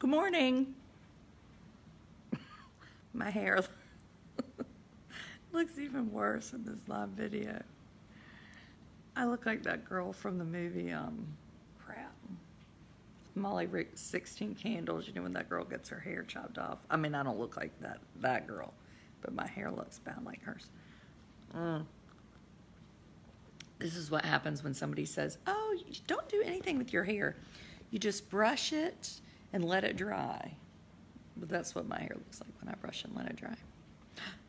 Good morning. My hair looks even worse in this live video. I look like that girl from the movie, crap. Molly Rick's 16 Candles. You know when that girl gets her hair chopped off? I mean, I don't look like that girl, but my hair looks bad like hers. This is what happens when somebody says, oh, you don't do anything with your hair. You just brush it and let it dry. But that's what my hair looks like when I brush and let it dry.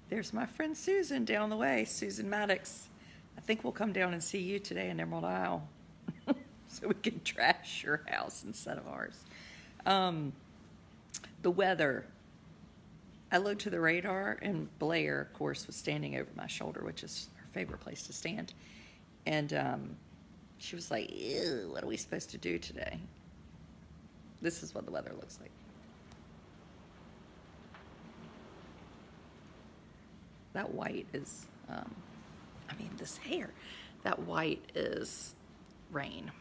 There's my friend Susan down the way, Susan Maddox. I think we'll come down and see you today in Emerald Isle so we can trash your house instead of ours. The weather. I looked to the radar, and Blair, of course, was standing over my shoulder, which is her favorite place to stand. And she was like, ew, what are we supposed to do today? This is what the weather looks like. That white is, this hair, that white is rain.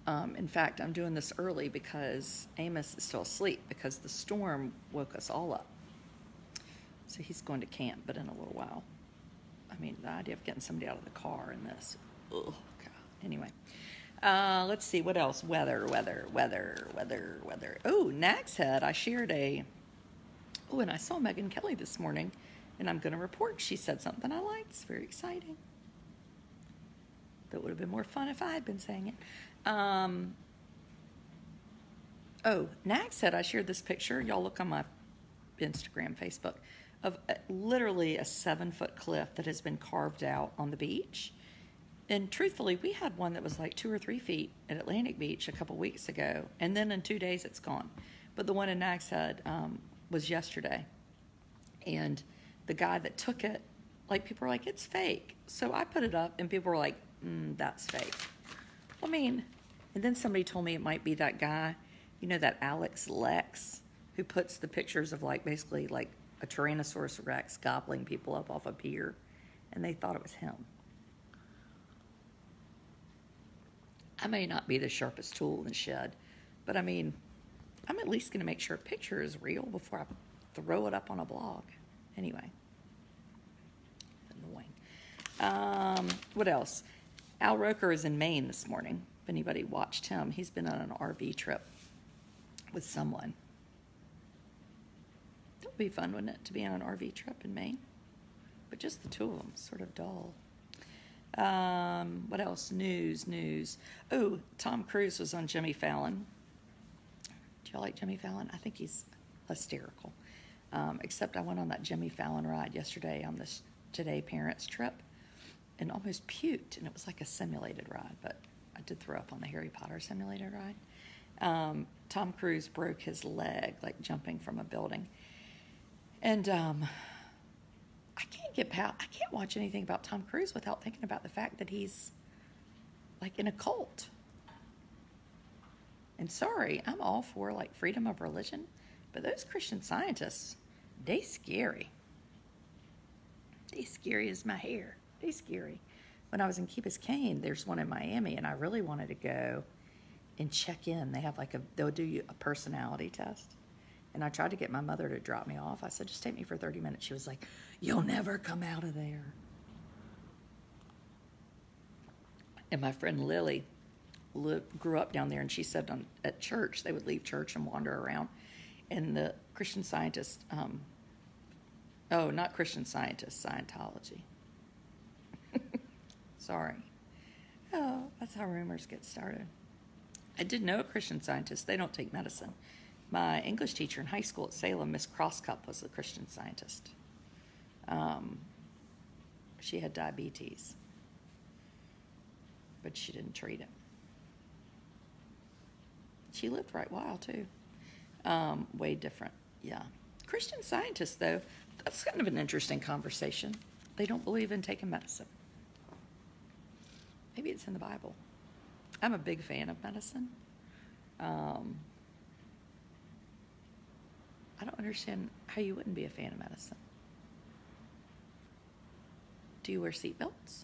In fact, I'm doing this early because Amos is still asleep because the storm woke us all up. So he's going to camp, but in a little while. I mean, the idea of getting somebody out of the car in this. Oh, God. Anyway. Let's see. What else? Weather. Oh, Nags Head. I shared and I saw Megan Kelly this morning, and I'm going to report. She said something I liked. It's very exciting. That would have been more fun if I had been saying it. Nags Head. I shared this picture. Y'all look on my Instagram, Facebook, of literally a 7-foot cliff that has been carved out on the beach. And truthfully, we had one that was like 2 or 3 feet at Atlantic Beach a couple weeks ago, and then in 2 days it's gone. But the one in Nags Head was yesterday, and the guy that took it, like, people were like, it's fake. So I put it up, and people were like, that's fake. I mean, and then somebody told me it might be that guy, you know, that Alex Lex, who puts the pictures of, like, basically like a Tyrannosaurus Rex gobbling people up off a pier, and they thought it was him. I may not be the sharpest tool in the shed, but I mean, I'm at least going to make sure a picture is real before I throw it up on a blog. Anyway, annoying. What else? Al Roker is in Maine this morning. If anybody watched him, he's been on an RV trip with someone. That would be fun, wouldn't it, to be on an RV trip in Maine? But just the two of them, sort of dull. What else? News. Oh, Tom Cruise was on Jimmy Fallon. Do y'all like Jimmy Fallon? I think he's hysterical. Except I went on that Jimmy Fallon ride yesterday on this Today Parents trip and almost puked, and it was like a simulated ride, but I did throw up on the Harry Potter simulated ride. Tom Cruise broke his leg, like jumping from a building. And I can't watch anything about Tom Cruise without thinking about the fact that he's like in a cult. And sorry, I'm all for like freedom of religion, but those Christian Scientists, they scary. They scary as my hair. They scary. When I was in Key Biscayne, there's one in Miami, and I really wanted to go and check in. They have they'll do you a personality test. And I tried to get my mother to drop me off. I said, just take me for 30 minutes. She was like, you'll never come out of there. And my friend Lily grew up down there, and she said at church, they would leave church and wander around. And the Christian Scientist, not Christian Scientist, Scientology. Sorry. Oh, that's how rumors get started. I did know a Christian Scientist. They don't take medicine. My English teacher in high school at Salem, Miss Crosscup, was a Christian Scientist. She had diabetes, but she didn't treat it. She lived right a while, too. Way different, yeah. Christian Scientists, though, that's kind of an interesting conversation. They don't believe in taking medicine. Maybe it's in the Bible. I'm a big fan of medicine. I don't understand how you wouldn't be a fan of medicine. Do you wear seatbelts?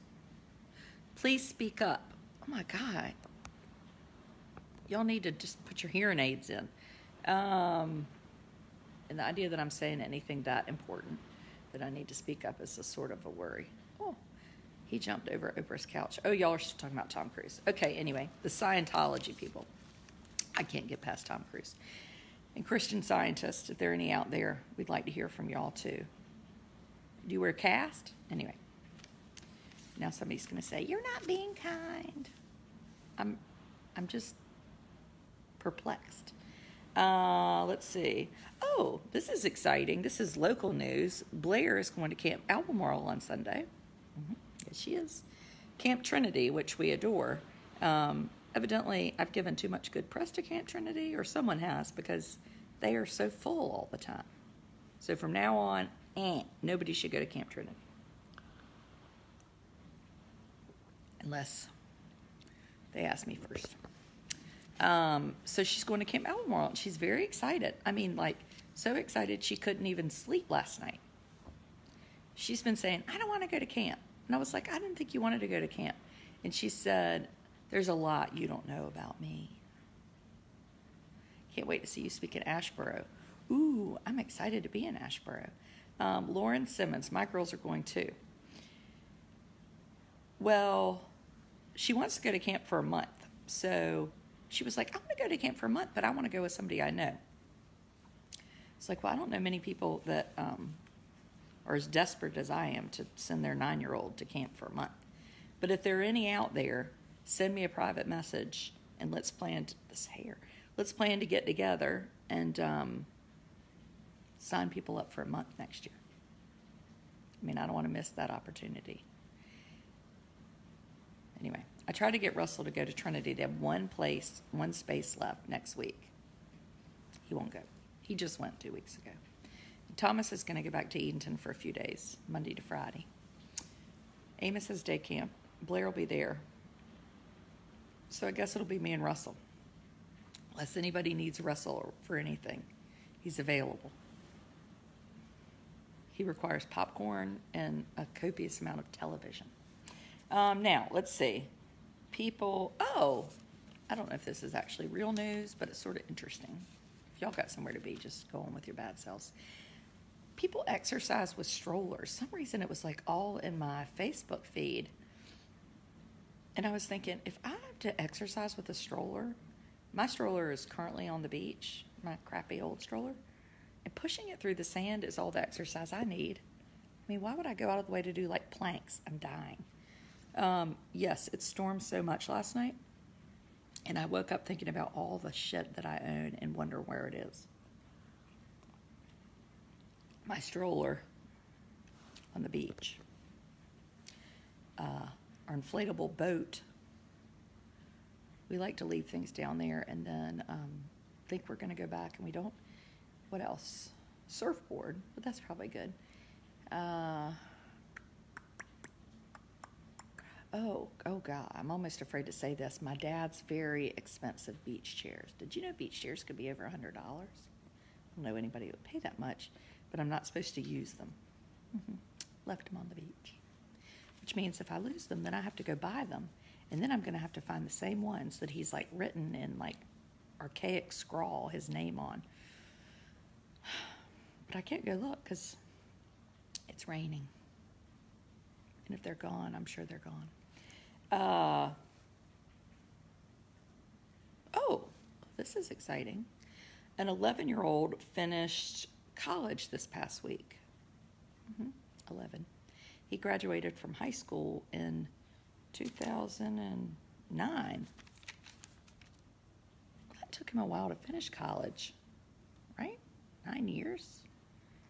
Please speak up. Oh my God. y'all need to just put your hearing aids in. And the idea that I'm saying anything that important that I need to speak up is a sort of a worry. Oh, he jumped over Oprah's couch. Oh, y'all are still talking about Tom Cruise. Okay, anyway, the Scientology people. I can't get past Tom Cruise. And Christian Scientists, if there are any out there, we'd like to hear from y'all too. Do you wear a cast? Anyway. Now somebody's going to say, you're not being kind. I'm just perplexed. Let's see. Oh, this is exciting. This is local news. Blair is going to Camp Albemarle on Sunday. Yes, she is. Camp Trinity, which we adore. Evidently, I've given too much good press to Camp Trinity, or someone has, because they are so full all the time. So from now on, nobody should go to Camp Trinity. Unless they ask me first. So she's going to Camp Albemarle, and she's very excited. I mean, like, so excited she couldn't even sleep last night. She's been saying, I don't want to go to camp. And I was like, I didn't think you wanted to go to camp. And she said, there's a lot you don't know about me. Can't wait to see you speak at Asheboro. Ooh, I'm excited to be in Asheboro. Lauren Simmons, my girls are going too. Well, she wants to go to camp for a month. So she was like, I want to go to camp for a month, but I want to go with somebody I know. It's like, well, I don't know many people that are as desperate as I am to send their 9-year-old to camp for a month. But if there are any out there, send me a private message and let's plan let's plan to get together and sign people up for a month next year. I mean, I don't want to miss that opportunity. Anyway, I tried to get Russell to go to Trinity. They have one space left next week. He won't go. He just went 2 weeks ago. Thomas is going to go back to Edenton for a few days, Monday to Friday. Amos has day camp. Blair will be there. So I guess it'll be me and Russell. Unless anybody needs Russell for anything, he's available. He requires popcorn and a copious amount of television. Now, let's see. I don't know if this is actually real news, but it's sort of interesting. If y'all got somewhere to be, just go on with your bad selves. People exercise with strollers. Some reason it was like all in my Facebook feed. And I was thinking, if I have to exercise with a stroller, my stroller is currently on the beach, my crappy old stroller, and pushing it through the sand is all the exercise I need. I mean, why would I go out of the way to do like planks? I'm dying. Yes, it stormed so much last night, and I woke up thinking about all the shit that I own and wonder where it is. My stroller on the beach, our inflatable boat. We like to leave things down there and then think we're going to go back, and we don't. What else? Surfboard, but that's probably good. Oh God, I'm almost afraid to say this. My dad's very expensive beach chairs. Did you know beach chairs could be over $100? I don't know anybody who would pay that much, but I'm not supposed to use them. Left them on the beach. Which means if I lose them, then I have to go buy them. And then I'm going to have to find the same ones that he's like written in like archaic scrawl his name on. But I can't go look because it's raining. And if they're gone, I'm sure they're gone. Oh, this is exciting. An 11-year-old finished college this past week. 11. He graduated from high school in 2009. That took him a while to finish college, right? 9 years?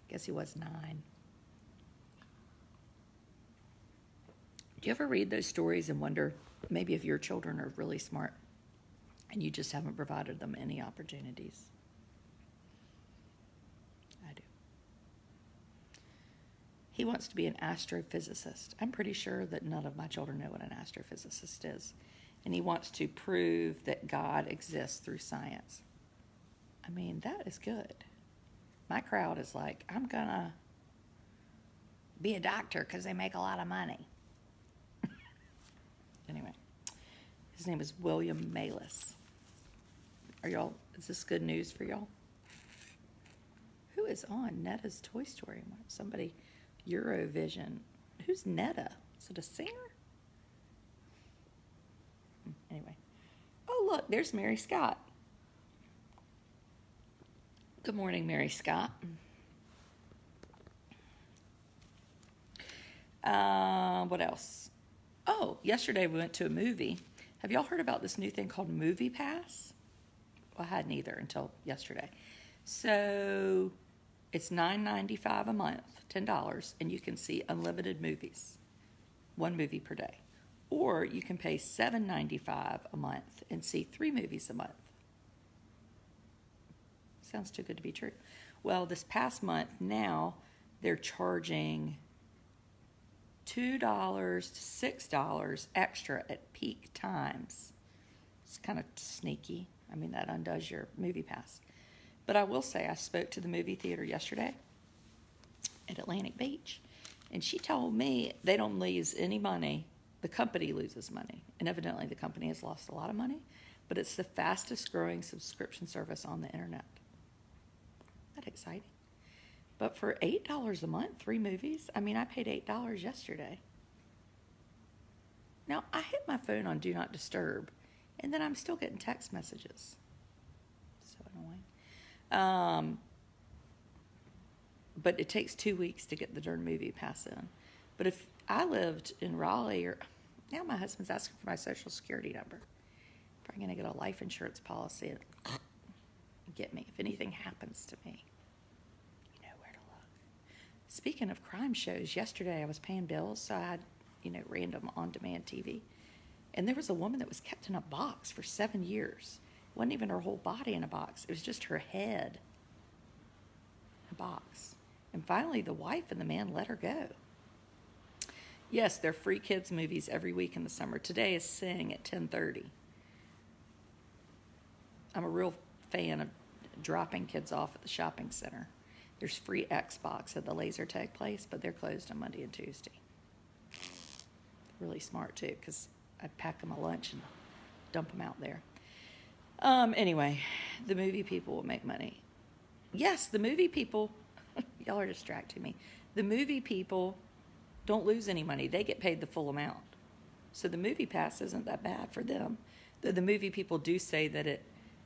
Guess he was 9. Do you ever read those stories and wonder maybe if your children are really smart and you just haven't provided them any opportunities? I do. He wants to be an astrophysicist. I'm pretty sure that none of my children know what an astrophysicist is. And he wants to prove that God exists through science. I mean, that is good. My crowd is like, I'm going to be a doctor because they make a lot of money. Anyway, his name is William Malis. Is this good news for y'all? Who is on Netta's Toy Story? Somebody, Eurovision. Who's Netta? Is it a singer? Anyway. Oh, look, there's Mary Scott. Good morning, Mary Scott. What else? Oh, yesterday we went to a movie. Have y'all heard about this new thing called Movie Pass? Well, I hadn't either until yesterday. So it's $9.95 a month, $10, and you can see unlimited movies, one movie per day. Or you can pay $7.95 a month and see 3 movies a month. Sounds too good to be true. Well, this past month now they're charging $2 to $6 extra at peak times. It's kind of sneaky. I mean, that undoes your movie pass. But I will say, I spoke to the movie theater yesterday at Atlantic Beach, and she told me they don't lose any money. The company loses money, and evidently the company has lost a lot of money, but it's the fastest growing subscription service on the internet. Isn't that exciting? But for $8 a month, 3 movies, I mean, I paid $8 yesterday. Now, I hit my phone on Do Not Disturb, and then I'm still getting text messages. So annoying. But it takes 2 weeks to get the darn movie pass in. But if I lived in Raleigh, or now my husband's asking for my Social Security number. Probably going to get a life insurance policy and get me if anything happens to me. You know where to look. Speaking of crime shows, yesterday I was paying bills, so I had, random on-demand TV. And there was a woman that was kept in a box for 7 years. It wasn't even her whole body in a box. It was just her head in a box. And finally, the wife and the man let her go. Yes, they're free kids movies every week in the summer. Today is Sing at 10:30. I'm a real fan of dropping kids off at the shopping center. There's free Xbox at the laser tag place, but they're closed on Monday and Tuesday. Really smart, too, because I'd pack them a lunch and dump them out there. Anyway, the movie people will make money. Yes, the movie people, y'all are distracting me. The movie people don't lose any money. They get paid the full amount. So the movie pass isn't that bad for them. The movie people do say that it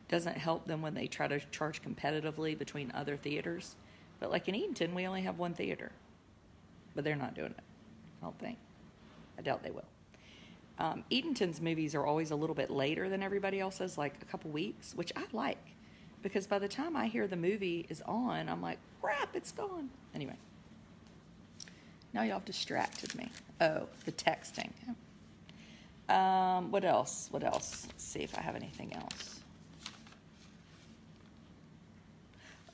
doesn't help them when they try to charge competitively between other theaters. But like in Eatonton, we only have one theater. But they're not doing it, I don't think. I doubt they will. Eatonton's movies are always a little bit later than everybody else's, like a couple weeks, which I like. Because by the time I hear the movie is on, I'm like, crap, it's gone. Anyway. Now y'all have distracted me. Oh, the texting. What else? Let's see if I have anything else.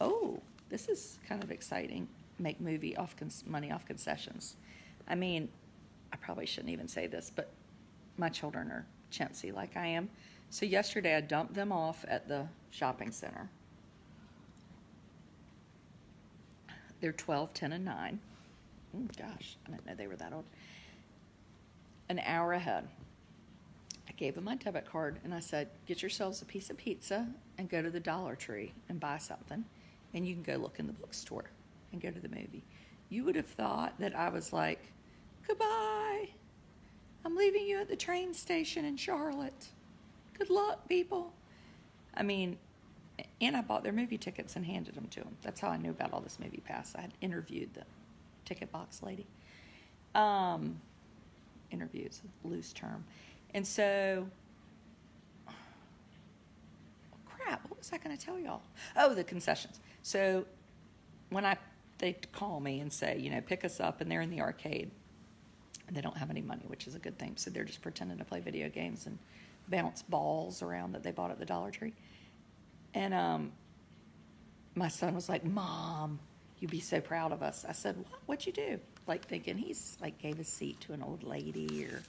Oh, this is kind of exciting. Make movie money off concessions. I mean, I probably shouldn't even say this, but my children are chintzy like I am. So yesterday I dumped them off at the shopping center. They're 12, 10, and 9. Oh, gosh, I didn't know they were that old. An hour ahead. I gave them my debit card, and I said, get yourselves a piece of pizza and go to the Dollar Tree and buy something, and you can go look in the bookstore and go to the movie. You would have thought that I was like, goodbye. I'm leaving you at the train station in Charlotte. Good luck, people. I mean, and I bought their movie tickets and handed them to them. That's how I knew about all this movie pass. I had interviewed the ticket box lady. Interview is a loose term. And so, crap, what was I going to tell y'all? Oh, the concessions. So when they call me and say, pick us up, and they're in the arcade, and they don't have any money, which is a good thing. So they're just pretending to play video games and bounce balls around that they bought at the Dollar Tree. And my son was like, Mom, you'd be so proud of us. I said, what? What'd you do? Like thinking he's like gave his seat to an old lady or,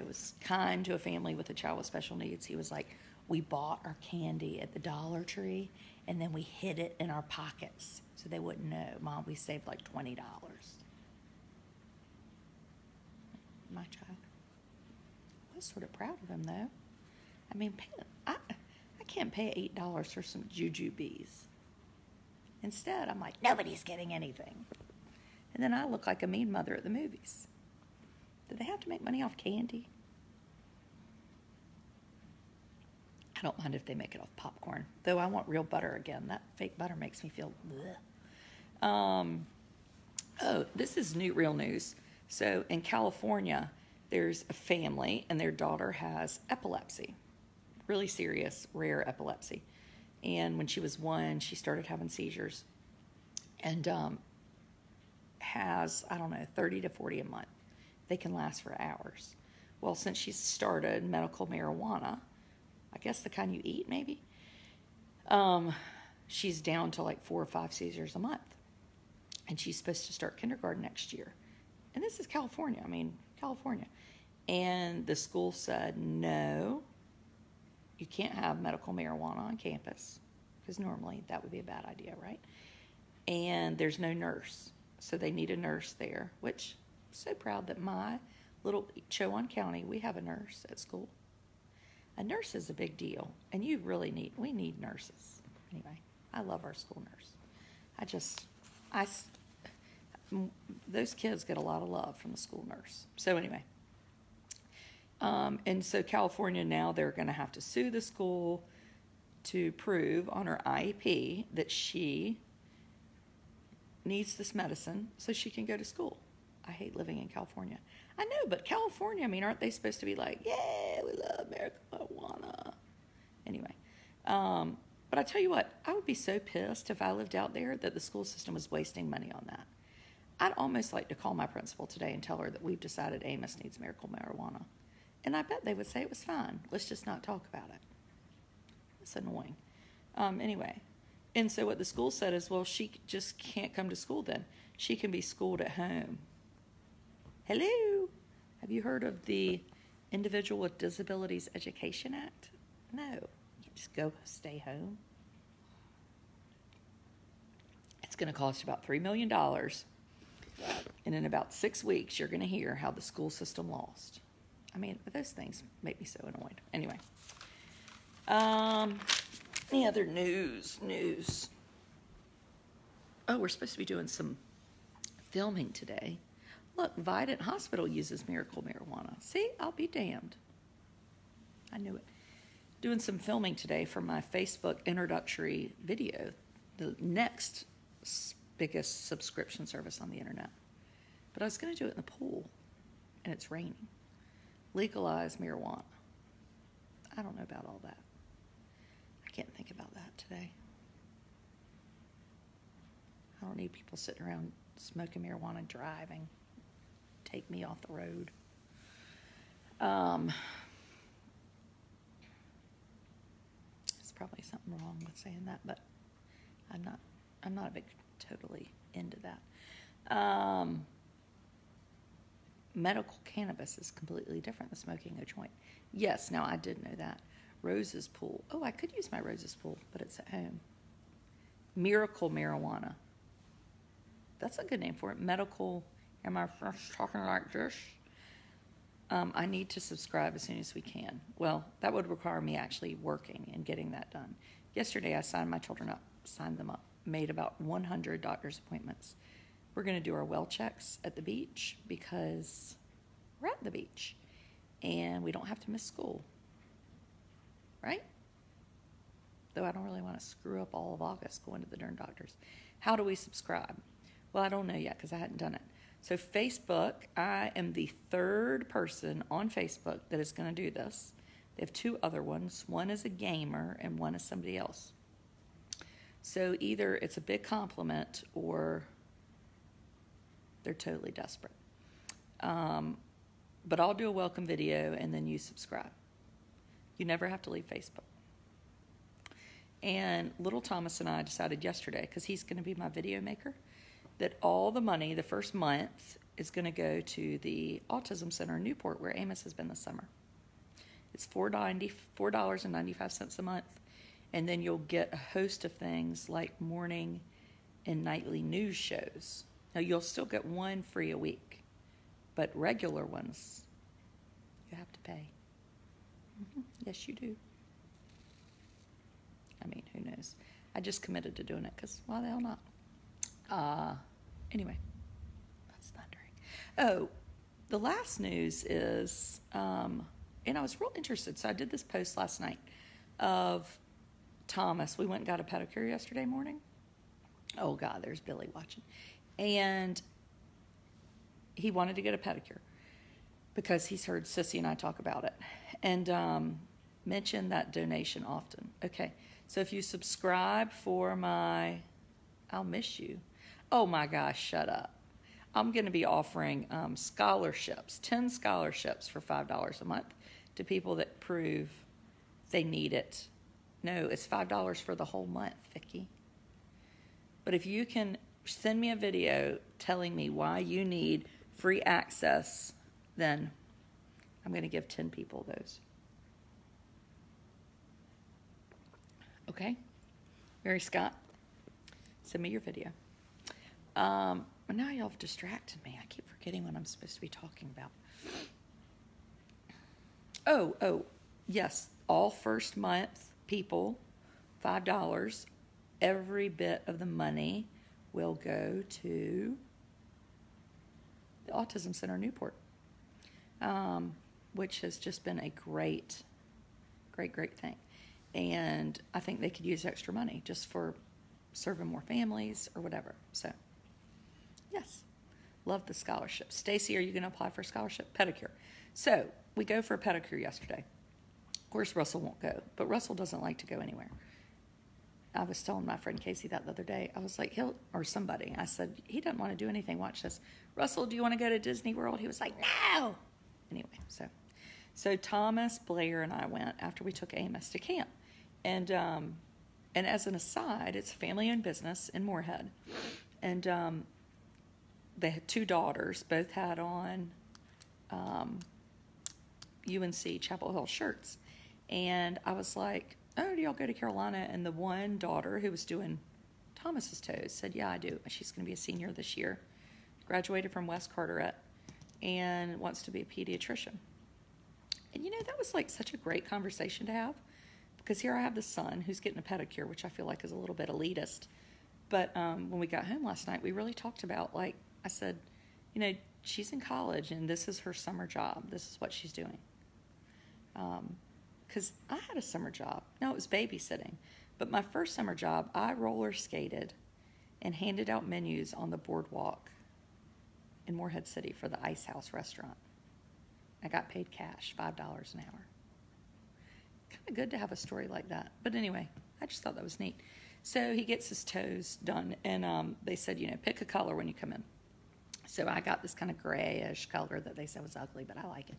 was kind to a family with a child with special needs. He was like, we bought our candy at the Dollar Tree and then we hid it in our pockets so they wouldn't know. Mom, we saved like $20. My child. I was sort of proud of him though. I mean, I can't pay $8 for some jujubes. Instead, I'm like, nobody's getting anything. And then I look like a mean mother at the movies. Do they have to make money off candy? I don't mind if they make it off popcorn, though I want real butter again. That fake butter makes me feel bleh. Oh, this is real news. So in California, there's a family, and their daughter has epilepsy, really serious, rare epilepsy. And when she was 1, she started having seizures, and has, 30 to 40 a month. They can last for hours. Well, since she's started medical marijuana, I guess the kind you eat maybe, she's down to like 4 or 5 seizures a month. And she's supposed to start kindergarten next year. And this is California. California. And the school said, no, you can't have medical marijuana on campus, because normally that would be a bad idea, right? And there's no nurse. So they need a nurse there, which I'm so proud that my little Chowan County, we have a nurse at school. A nurse is a big deal, and we need nurses. Anyway, I love our school nurse. Those kids get a lot of love from the school nurse. So anyway, and so California now, they're going to have to sue the school to prove on her IEP that she needs this medicine so she can go to school. I hate living in California. I know, but California, aren't they supposed to be like, yeah, we love marijuana? Anyway, but I tell you what, I would be so pissed if I lived out there that the school system was wasting money on that. I'd almost like to call my principal today and tell her that we've decided Amos needs medical marijuana. And I bet they would say it was fine. Let's just not talk about it. It's annoying. Anyway, and so what the school said is, well, she just can't come to school then. She can be schooled at home. Hello? Have you heard of the Individual with Disabilities Education Act? No. You just go stay home. It's going to cost about $3 million. And in about 6 weeks, you're going to hear how the school system lost. Those things make me so annoyed. Anyway. Any other news? Oh, we're supposed to be doing some filming today. Look, Vidant Hospital uses miracle marijuana. See, I'll be damned. I knew it. Doing some filming today for my Facebook introductory video, the next biggest subscription service on the internet. But I was going to do it in the pool, and it's raining. Legalize marijuana. I don't know about all that. I can't think about that today. I don't need people sitting around smoking marijuana and driving. Take me off the road. There's probably something wrong with saying that, but I'm not a big totally into that. Medical cannabis is completely different than smoking a joint. Yes, now I did know that. Rose's Pool. Oh, I could use my Rose's Pool, but it's at home. Miracle marijuana. That's a good name for it. Medical. Am I talking like this? I need to subscribe as soon as we can. Well, that would require me actually working and getting that done. Yesterday, I signed my children up, made about 100 doctor's appointments. We're going to do our well checks at the beach because we're at the beach and we don't have to miss school, right? Though I don't really want to screw up all of August going to the darn doctors. How do we subscribe? Well, I don't know yet because I hadn't done it. So Facebook, I am the third person on Facebook that is going to do this. They have 2 other ones. One is a gamer and one is somebody else. So either it's a big compliment or they're totally desperate. But I'll do a welcome video and then you subscribe. You never have to leave Facebook. And little Thomas and I decided yesterday, because he's going to be my video maker, that all the money, the first month, is going to go to the Autism Center in Newport, where Amos has been this summer. It's $4.95 a month, and then you'll get a host of things like morning and nightly news shows. Now, you'll still get one free a week, but regular ones, you have to pay. Yes, you do. mean, who knows? I just committed to doing it because why the hell not? Anyway, that's thundering. Oh, the last news is, and I was real interested. So I did this post last night of Thomas. We went and got a pedicure yesterday morning. Oh, God, there's Billy watching. And he wanted to get a pedicure because he's heard Sissy and I talk about it. And mention that donation often. Okay, so if you subscribe for my, I'll miss you. Oh, my gosh, shut up. I'm going to be offering scholarships, 10 scholarships for $5 a month to people that prove they need it. No, it's $5 for the whole month, Vicki. But if you can send me a video telling me why you need free access, then I'm going to give 10 people those. Okay? Mary Scott, send me your video. Now y'all have distracted me. I keep forgetting what I'm supposed to be talking about. Oh, yes. All first month people, $5. Every bit of the money will go to the Autism Center Newport, which has just been a great thing. And I think they could use extra money just for serving more families or whatever. So, yes, love the scholarship. Stacy, are you going to apply for a scholarship? Pedicure. So, we go for a pedicure yesterday. Of course, Russell won't go, but Russell doesn't like to go anywhere. I was telling my friend Casey that the other day. I was like, somebody. I said, he doesn't want to do anything. Watch this. Russell, do you want to go to Disney World? He was like, no. Anyway, so Thomas, Blair, and I went after we took Amos to camp. And as an aside, it's a family-owned business in Moorhead. And they had 2 daughters, both had on UNC Chapel Hill shirts. And I was like, oh, do y'all go to Carolina? And the one daughter who was doing Thomas's toes said, yeah, I do. She's going to be a senior this year. Graduated from West Carteret and wants to be a pediatrician. And, that was like such a great conversation to have. Because here I have the son who's getting a pedicure, which I feel like is a little bit elitist. But when we got home last night, we really talked about, like, I said, she's in college and this is her summer job. This is what she's doing. Because I had a summer job. No, it was babysitting. But my first summer job, I roller skated and handed out menus on the boardwalk in Moorhead City for the Ice House restaurant. I got paid cash, $5 an hour. Kind of good to have a story like that. But anyway, I just thought that was neat. So he gets his toes done, and they said, pick a color when you come in. So I got this kind of grayish color that they said was ugly, but I like it.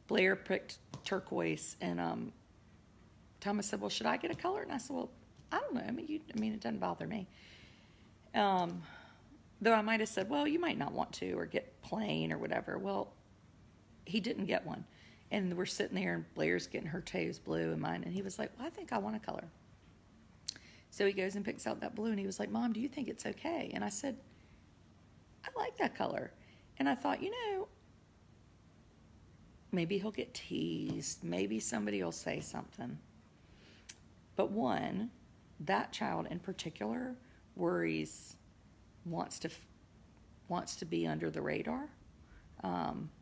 Blair picked turquoise, and Thomas said, well, should I get a color? And I said, well, I don't know. I mean, it doesn't bother me. Though I might have said, well, you might not want to, or get plain or whatever. Well, he didn't get one. And we're sitting there, and Blair's getting her toes blue and mine. And he was like, well, I think I want a color. So he goes and picks out that blue, and he was like, Mom, do you think it's okay? And I said, I like that color. And I thought, maybe he'll get teased. Maybe somebody will say something. But one, that child in particular worries, wants to be under the radar.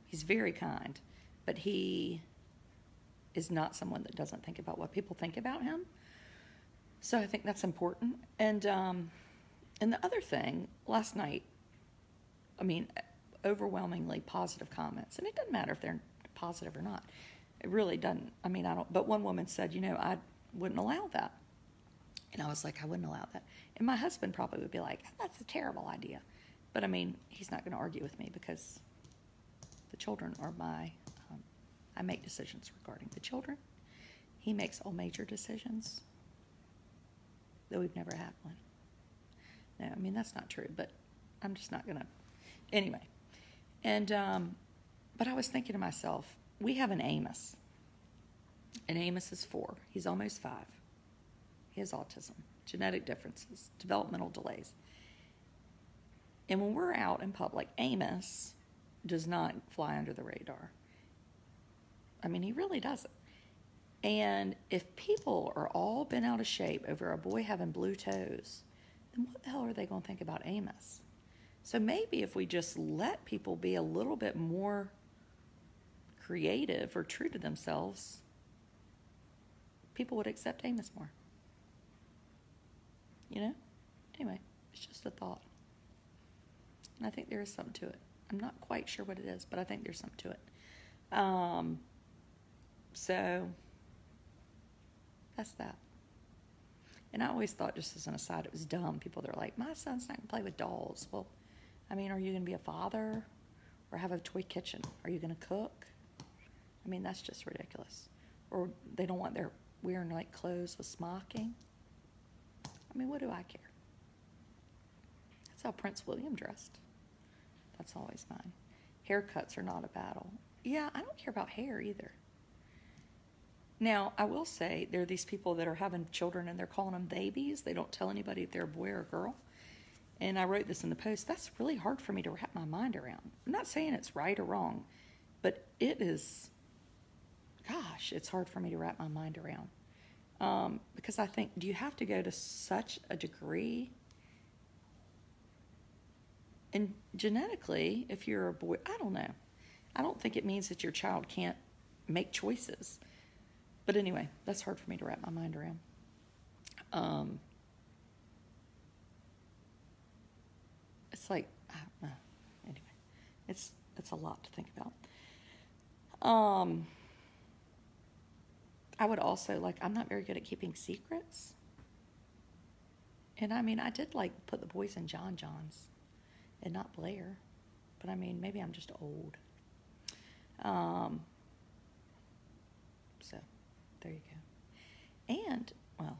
He's very kind. But he is not someone that doesn't think about what people think about him. So I think that's important. And the other thing, last night, overwhelmingly positive comments. And it doesn't matter if they're positive or not. It really doesn't. I don't. But one woman said, I wouldn't allow that. And I was like, I wouldn't allow that. And my husband probably would be like, that's a terrible idea. But he's not going to argue with me because the children are I make decisions regarding the children. He makes all major decisions, though we've never had one. No, that's not true, but I'm just not going to. Anyway. And, but I was thinking to myself, we have an Amos. And Amos is 4. He's almost 5. He has autism, genetic differences, developmental delays. And when we're out in public, Amos does not fly under the radar. He really doesn't. And if people are all bent out of shape over a boy having blue toes, then what the hell are they going to think about Amos? So maybe if we just let people be a little bit more creative or true to themselves, people would accept Amos more. You know? Anyway, it's just a thought. And I think there is something to it. I'm not quite sure what it is, but I think there's something to it. So that's that. And I always thought, just as an aside, it was dumb. People that are like, my son's not going to play with dolls. Well, I mean, are you going to be a father or have a toy kitchen? Are you going to cook? I mean, that's just ridiculous. Or they don't want their wearing like clothes with smocking. I mean, what do I care? That's how Prince William dressed. That's always fine. Haircuts are not a battle. Yeah, I don't care about hair either. Now, I will say there are these people that are having children and they're calling them babies. They don't tell anybody if they're a boy or a girl. And I wrote this in the post. That's really hard for me to wrap my mind around. I'm not saying it's right or wrong, but it is, gosh, it's hard for me to wrap my mind around. Because I think, do you have to go to such a degree? And genetically, if you're a boy, I don't know. I don't think it means that your child can't make choices. But anyway, that's hard for me to wrap my mind around. It's like, I don't know. Anyway, it's a lot to think about. I would also, like, I'm not very good at keeping secrets. And I mean, I did like put the boys in John John's and not Blair. But I mean, maybe I'm just old. So there you go. And, well,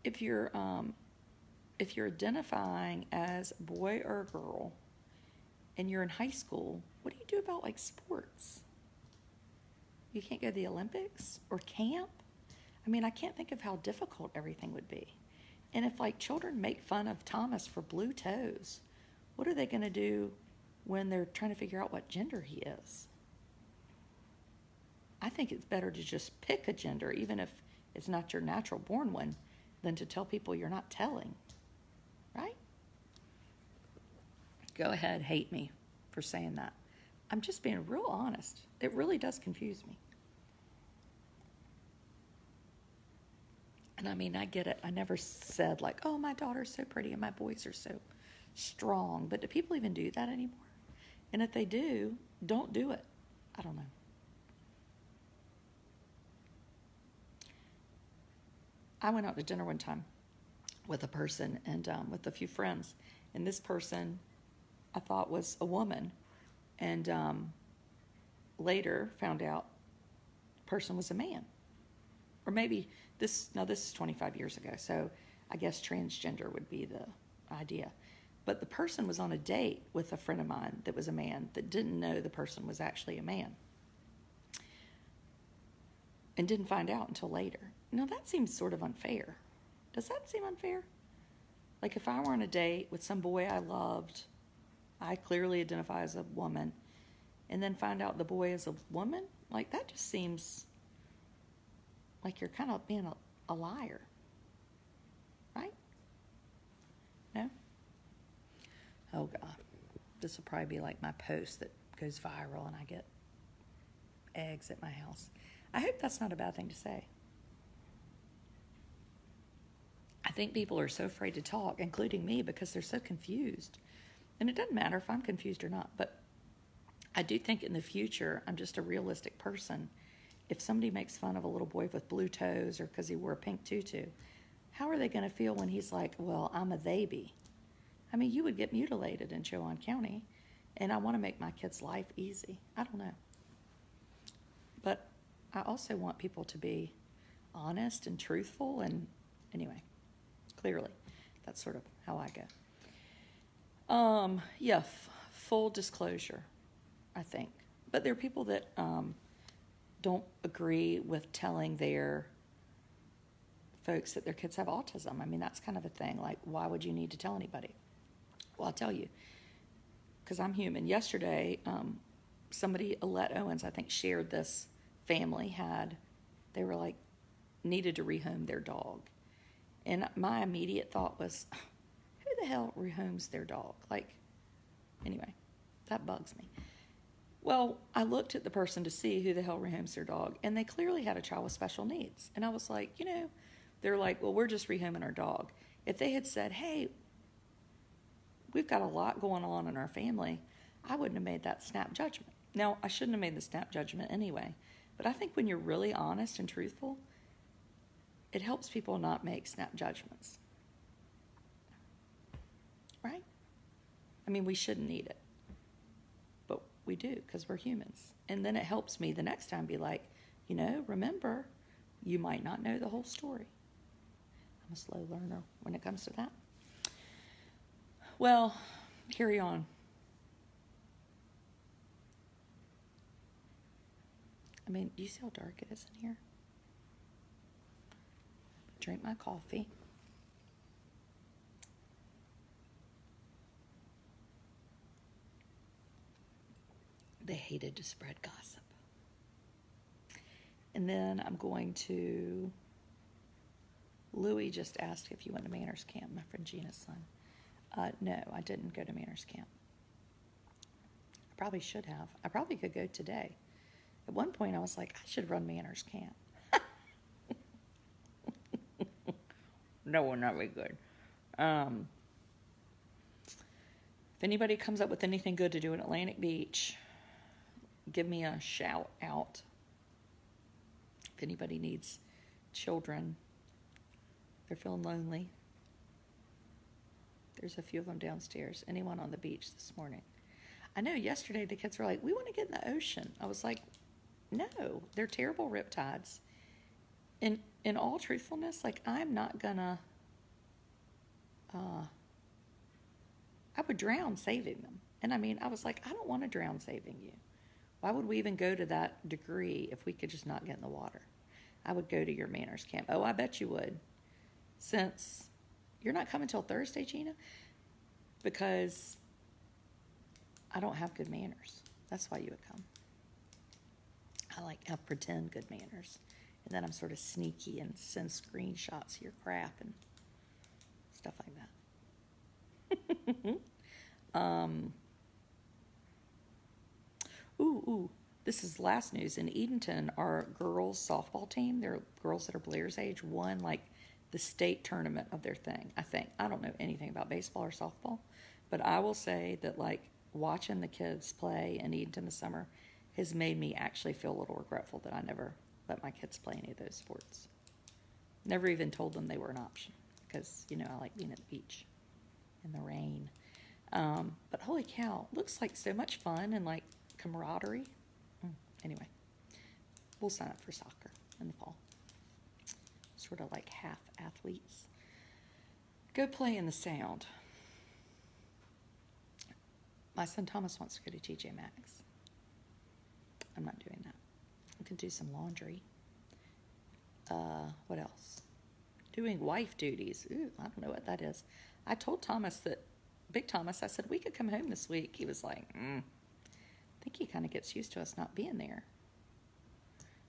if you're identifying as a boy or a girl and you're in high school, what do you do about like sports? You can't go to the Olympics or camp? I mean, I can't think of how difficult everything would be. And if like children make fun of Thomas for blue toes, what are they going to do when they're trying to figure out what gender he is? I think it's better to just pick a gender, even if it's not your natural born one, than to tell people you're not telling, right? Go ahead, hate me for saying that. I'm just being real honest. It really does confuse me. And I mean, I get it. I never said like, oh, my daughter's so pretty and my boys are so strong. But do people even do that anymore? And if they do, don't do it. I don't know. I went out to dinner one time with a person and with a few friends. And this person I thought was a woman. And later found out the person was a man. Or maybe this is 25 years ago. So I guess transgender would be the idea. But the person was on a date with a friend of mine that was a man that didn't know the person was actually a man. And didn't find out until later. Now, that seems sort of unfair. Does that seem unfair? Like, if I were on a date with some boy I loved, I clearly identify as a woman, and then find out the boy is a woman? Like, that just seems like you're kind of being a liar. Right? No? Oh, God. This will probably be like my post that goes viral and I get eggs at my house. I hope that's not a bad thing to say. I think people are so afraid to talk, including me, because they're so confused. And it doesn't matter if I'm confused or not, but I do think in the future, I'm just a realistic person. If somebody makes fun of a little boy with blue toes or because he wore a pink tutu, how are they going to feel when he's like, well, I'm a baby? I mean, you would get mutilated in Chowan County, and I want to make my kid's life easy. I don't know. But I also want people to be honest and truthful, and anyway, clearly, that's sort of how I go. Full disclosure, I think. But there are people that don't agree with telling their folks that their kids have autism. I mean, that's kind of a thing. Like, why would you need to tell anybody? Well, I'll tell you, because I'm human. Yesterday, somebody, Alette Owens, I think, shared this family they were like, needed to rehome their dog. And my immediate thought was, who the hell rehomes their dog? Like, anyway, that bugs me. Well, I looked at the person to see who the hell rehomes their dog, and they clearly had a child with special needs. And I was like, they're like, well, we're just rehoming our dog. If they had said, hey, we've got a lot going on in our family, I wouldn't have made that snap judgment. Now, I shouldn't have made the snap judgment anyway, but I think when you're really honest and truthful, it helps people not make snap judgments. Right? I mean, we shouldn't need it, but we do because we're humans. And then it helps me the next time be like, remember, you might not know the whole story. I'm a slow learner when it comes to that. Well, carry on. I mean, do you see how dark it is in here? Drink my coffee. They hated to spread gossip. And then I'm going to... Louie just asked if you went to Manners Camp, my friend Gina's son. No, I didn't go to Manners Camp. I probably should have. I probably could go today. At one point, I was like, I should run Manners Camp. No, not very good. If anybody comes up with anything good to do in Atlantic Beach, give me a shout out. If anybody needs children, they're feeling lonely. There's a few of them downstairs. Anyone on the beach this morning? I know yesterday the kids were like, we want to get in the ocean. I was like, no, they're terrible riptides. In all truthfulness, like, I'm not gonna, I would drown saving them. And I mean, I was like, I don't want to drown saving you. Why would we even go to that degree if we could just not get in the water? I would go to your Manners Camp. Oh, I bet you would. Since you're not coming till Thursday, Gina, because I don't have good manners. That's why you would come. I pretend good manners. And then I'm sort of sneaky and send screenshots of your crap and stuff like that. This is last news. In Edenton, our girls softball team, they're girls that are Blair's age, won like the state tournament of their thing, I think. I don't know anything about baseball or softball, but I will say that like watching the kids play in Edenton this summer has made me actually feel a little regretful that I never let my kids play any of those sports. Never even told them they were an option because, I like being at the beach in the rain. But holy cow, looks like so much fun and like camaraderie. Anyway, we'll sign up for soccer in the fall. Sort of like half athletes. Go play in the Sound. My son Thomas wants to go to TJ Maxx. I'm not doing that. I can do some laundry. What else? Doing wife duties. Ooh, I don't know what that is. I told Thomas Big Thomas, I said, we could come home this week. He was like, I think he kind of gets used to us not being there.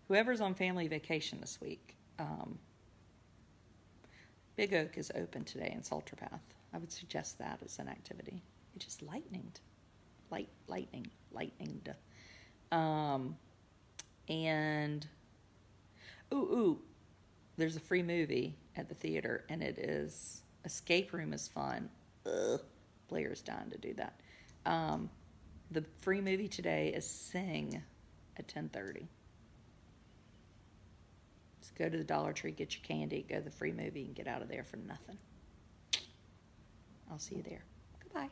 Whoever's on family vacation this week, Big Oak is open today in Salter Path. I would suggest that as an activity. It just lightninged. And, there's a free movie at the theater, and it is, Escape Room is fun. Blair's dying to do that. The free movie today is Sing at 10:30. Just go to the Dollar Tree, get your candy, go to the free movie, and get out of there for nothing. I'll see you there. Goodbye.